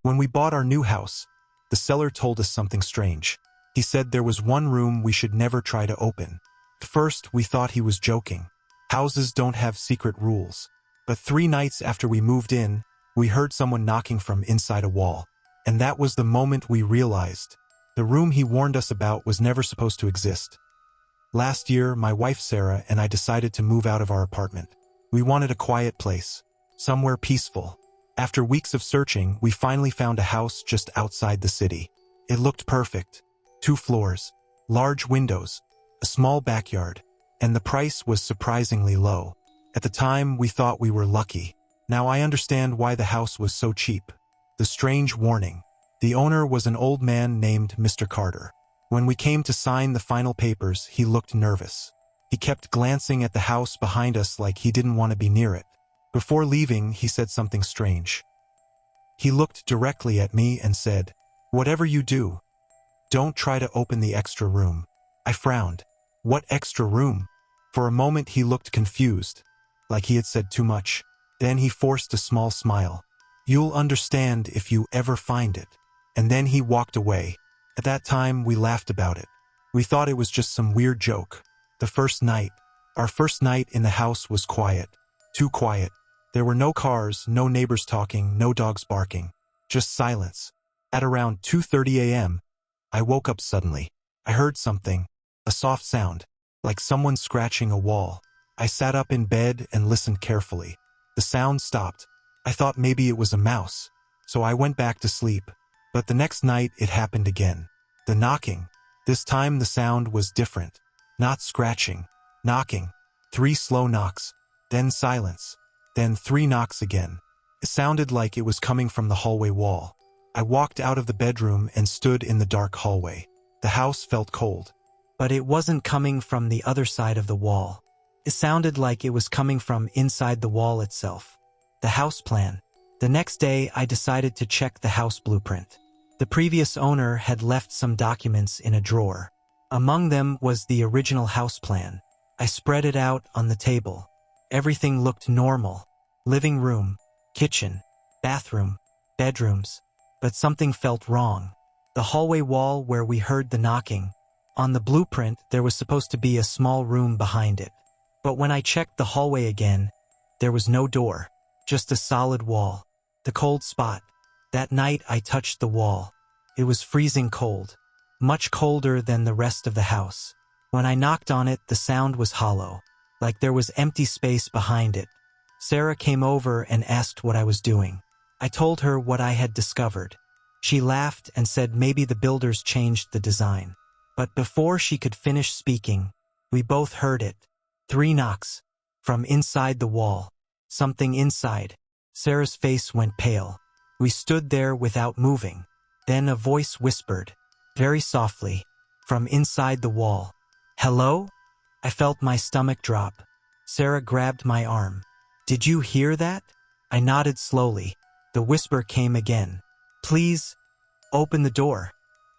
When we bought our new house, the seller told us something strange. He said there was one room we should never try to open. At first, we thought he was joking. Houses don't have secret rules. But 3 nights after we moved in, we heard someone knocking from inside a wall. And that was the moment we realized the room he warned us about was never supposed to exist. Last year, my wife Sarah and I decided to move out of our apartment. We wanted a quiet place, somewhere peaceful. After weeks of searching, we finally found a house just outside the city. It looked perfect. 2 floors, large windows, a small backyard, and the price was surprisingly low. At the time, we thought we were lucky. Now I understand why the house was so cheap. The strange warning. The owner was an old man named Mr. Carter. When we came to sign the final papers, he looked nervous. He kept glancing at the house behind us like he didn't want to be near it. Before leaving, he said something strange. He looked directly at me and said, "Whatever you do, don't try to open the extra room." I frowned. What extra room? For a moment he looked confused, like he had said too much. Then he forced a small smile. "You'll understand if you ever find it." And then he walked away. At that time, we laughed about it. We thought it was just some weird joke. Our first night in the house was quiet. Too quiet. There were no cars, no neighbors talking, no dogs barking. Just silence. At around 2:30 a.m., I woke up suddenly. I heard something, a soft sound, like someone scratching a wall. I sat up in bed and listened carefully. The sound stopped. I thought maybe it was a mouse, so I went back to sleep. But the next night it happened again. The knocking. This time the sound was different. Not scratching. Knocking. 3 slow knocks. Then silence. Then 3 knocks again. It sounded like it was coming from the hallway wall. I walked out of the bedroom and stood in the dark hallway. The house felt cold. But it wasn't coming from the other side of the wall. It sounded like it was coming from inside the wall itself. The house plan. The next day, I decided to check the house blueprint. The previous owner had left some documents in a drawer. Among them was the original house plan. I spread it out on the table. Everything looked normal. Living room, kitchen, bathroom, bedrooms. But something felt wrong. The hallway wall where we heard the knocking. On the blueprint, there was supposed to be a small room behind it. But when I checked the hallway again, there was no door. Just a solid wall. The cold spot. That night I touched the wall. It was freezing cold. Much colder than the rest of the house. When I knocked on it, the sound was hollow. Like there was empty space behind it. Sarah came over and asked what I was doing. I told her what I had discovered. She laughed and said maybe the builders changed the design. But before she could finish speaking, we both heard it. 3 knocks. From inside the wall. Something inside. Sarah's face went pale. We stood there without moving. Then a voice whispered, very softly, from inside the wall. "Hello?" I felt my stomach drop. Sarah grabbed my arm. "Did you hear that?" I nodded slowly. The whisper came again. "Please, open the door."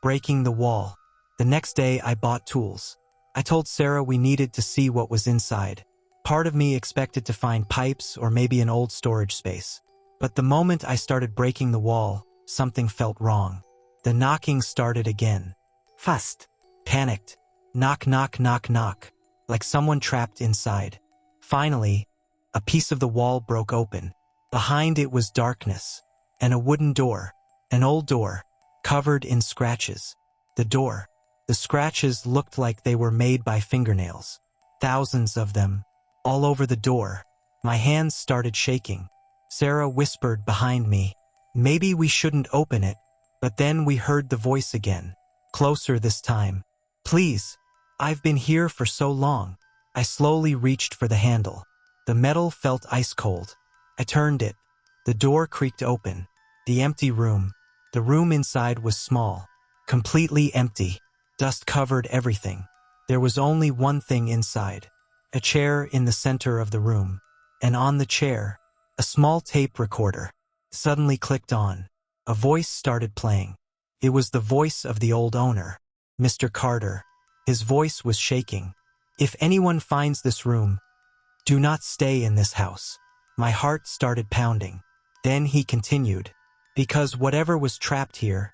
Breaking the wall. The next day I bought tools. I told Sarah we needed to see what was inside. Part of me expected to find pipes or maybe an old storage space. But the moment I started breaking the wall, something felt wrong. The knocking started again. Fast. Panicked. Knock, knock, knock, knock. Like someone trapped inside. Finally, a piece of the wall broke open. Behind it was darkness. And a wooden door. An old door. Covered in scratches. The door. The scratches looked like they were made by fingernails. Thousands of them. All over the door. My hands started shaking. Sarah whispered behind me, "Maybe we shouldn't open it." But then we heard the voice again. Closer this time. "Please. I've been here for so long." I slowly reached for the handle. The metal felt ice cold. I turned it. The door creaked open. The empty room. The room inside was small. Completely empty. Dust covered everything. There was only one thing inside. A chair in the center of the room. And on the chair, a small tape recorder suddenly clicked on. A voice started playing. It was the voice of the old owner, Mr. Carter. His voice was shaking. "If anyone finds this room, do not stay in this house." My heart started pounding. Then he continued, Because whatever was trapped here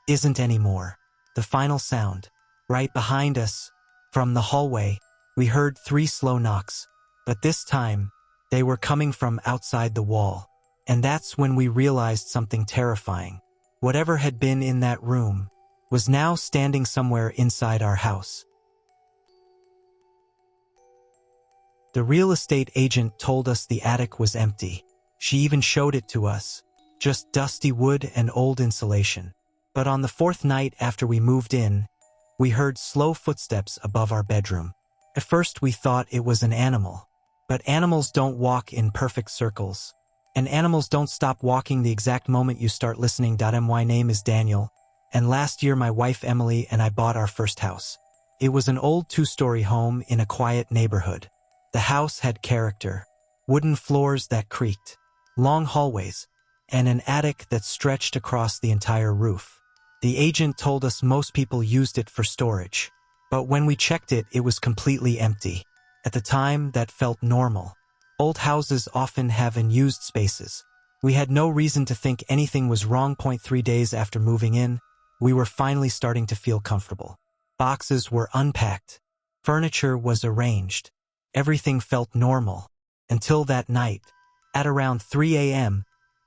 isn't anymore. The final sound. Right behind us, from the hallway, we heard 3 slow knocks, but this time, they were coming from outside the wall. And that's when we realized something terrifying. Whatever had been in that room was now standing somewhere inside our house. The real estate agent told us the attic was empty. She even showed it to us. Just dusty wood and old insulation. But on the 4th night after we moved in, we heard slow footsteps above our bedroom. At first we thought it was an animal. But animals don't walk in perfect circles. And animals don't stop walking the exact moment you start listening. My name is Daniel, and last year my wife Emily and I bought our first house. It was an old 2-story home in a quiet neighborhood. The house had character. Wooden floors that creaked, long hallways, and an attic that stretched across the entire roof. The agent told us most people used it for storage. But when we checked it, it was completely empty. At the time, that felt normal. Old houses often have unused spaces. We had no reason to think anything was wrong. 3 days after moving in, we were finally starting to feel comfortable. Boxes were unpacked. Furniture was arranged. Everything felt normal. Until that night. At around 3 a.m.,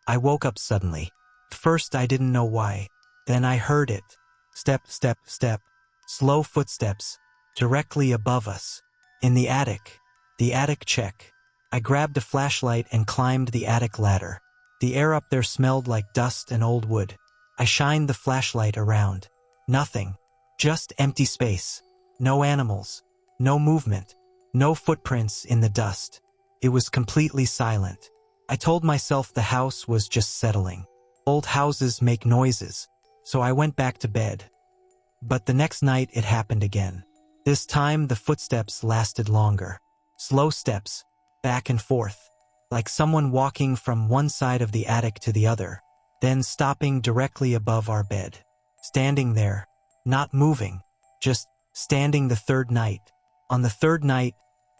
I woke up suddenly. First, I didn't know why. Then I heard it. Step, step, step. Slow footsteps. Directly above us. In the attic. The attic check. I grabbed a flashlight and climbed the attic ladder. The air up there smelled like dust and old wood. I shined the flashlight around. Nothing. Just empty space. No animals. No movement. No footprints in the dust. It was completely silent. I told myself the house was just settling. Old houses make noises. So I went back to bed. But the next night it happened again. This time the footsteps lasted longer. Slow steps. Back and forth. Like someone walking from one side of the attic to the other. Then stopping directly above our bed. Standing there. Not moving. Just standing. The 3rd night. On the 3rd night,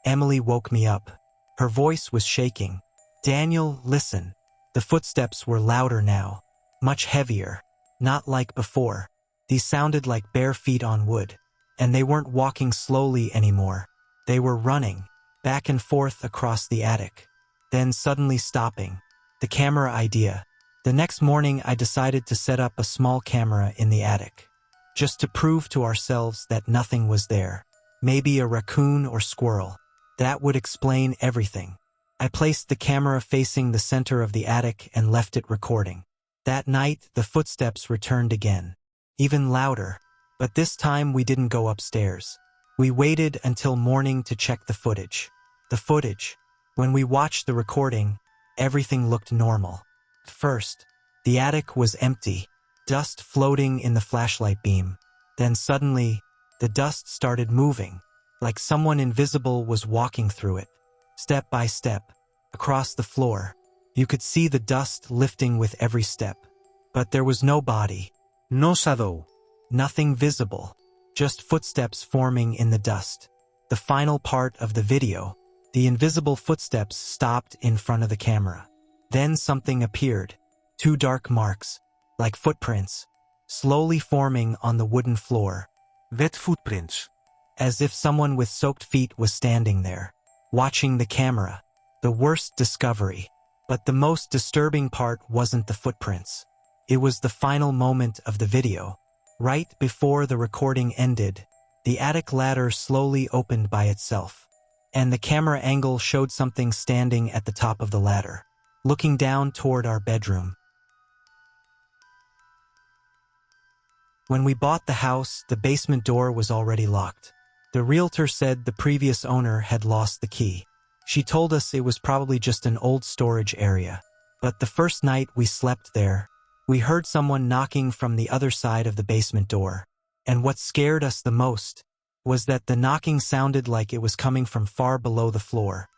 Emily woke me up. Her voice was shaking. Daniel, listen. The footsteps were louder now. Much heavier. Not like before. These sounded like bare feet on wood. And they weren't walking slowly anymore. They were running. Back and forth across the attic. Then suddenly stopping. The camera idea. The next morning I decided to set up a small camera in the attic. Just to prove to ourselves that nothing was there. Maybe a raccoon or squirrel. That would explain everything. I placed the camera facing the center of the attic and left it recording. That night, the footsteps returned again. Even louder. But this time we didn't go upstairs. We waited until morning to check the footage. When we watched the recording, everything looked normal. First, the attic was empty. Dust floating in the flashlight beam. Then suddenly, the dust started moving. Like someone invisible was walking through it. Step by step. Across the floor. You could see the dust lifting with every step. But there was no body. No shadow. Nothing visible. Just footsteps forming in the dust. The final part of the video. The invisible footsteps stopped in front of the camera. Then something appeared. 2 dark marks. Like footprints. Slowly forming on the wooden floor. Wet footprints. As if someone with soaked feet was standing there. Watching the camera. The worst discovery. But the most disturbing part wasn't the footprints. It was the final moment of the video. Right before the recording ended, the attic ladder slowly opened by itself. And the camera angle showed something standing at the top of the ladder, looking down toward our bedroom. When we bought the house, the basement door was already locked. The realtor said the previous owner had lost the key. She told us it was probably just an old storage area. But the first night we slept there, we heard someone knocking from the other side of the basement door. And what scared us the most was that the knocking sounded like it was coming from far below the floor.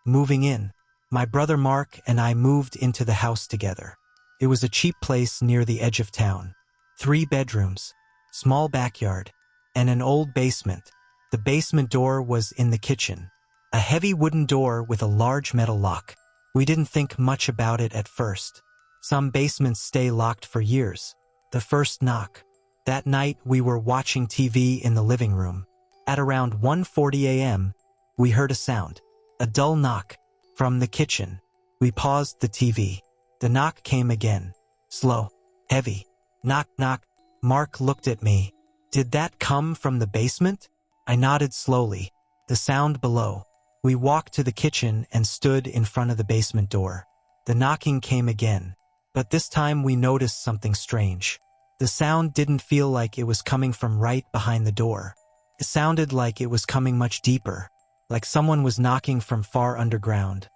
Moving in, my brother Mark and I moved into the house together. It was a cheap place near the edge of town. 3 bedrooms, small backyard, and an old basement. The basement door was in the kitchen. A heavy wooden door with a large metal lock. We didn't think much about it at first. Some basements stay locked for years. The first knock. That night, we were watching TV in the living room. At around 1:40 a.m., we heard a sound. A dull knock. From the kitchen. We paused the TV. The knock came again. Slow. Heavy. Knock, knock. Mark looked at me. Did that come from the basement? I nodded slowly. The sound below. We walked to the kitchen and stood in front of the basement door. The knocking came again. But this time we noticed something strange. The sound didn't feel like it was coming from right behind the door. It sounded like it was coming much deeper, like someone was knocking from far underground.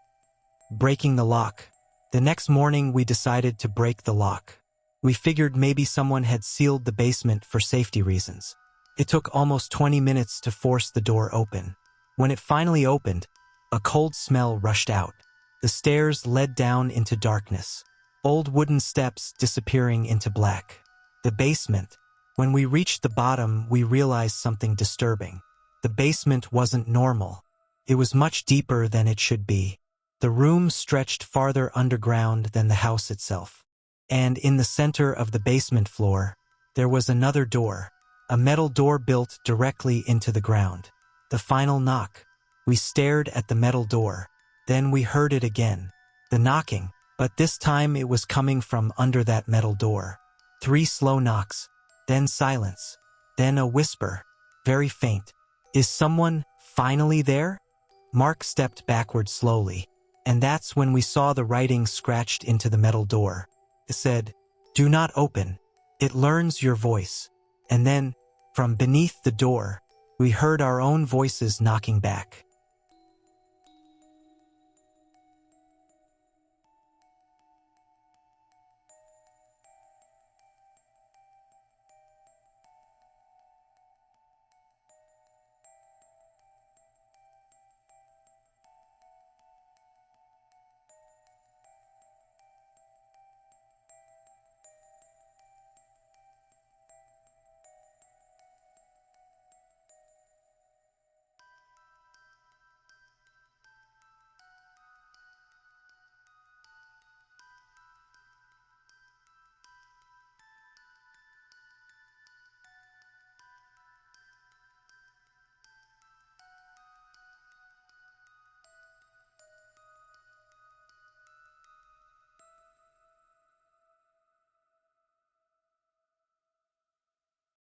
Breaking the lock. The next morning we decided to break the lock. We figured maybe someone had sealed the basement for safety reasons. It took almost 20 minutes to force the door open. When it finally opened, a cold smell rushed out. The stairs led down into darkness. Old wooden steps disappearing into black. The basement. When we reached the bottom, we realized something disturbing. The basement wasn't normal. It was much deeper than it should be. The room stretched farther underground than the house itself. And in the center of the basement floor, there was another door, a metal door built directly into the ground. The final knock. We stared at the metal door. Then we heard it again. The knocking, but this time it was coming from under that metal door. 3 slow knocks, then silence, then a whisper, very faint. Is someone finally there? Mark stepped backward slowly, and that's when we saw the writing scratched into the metal door. It said, "Do not open. It learns your voice." And then, from beneath the door, we heard our own voices knocking back.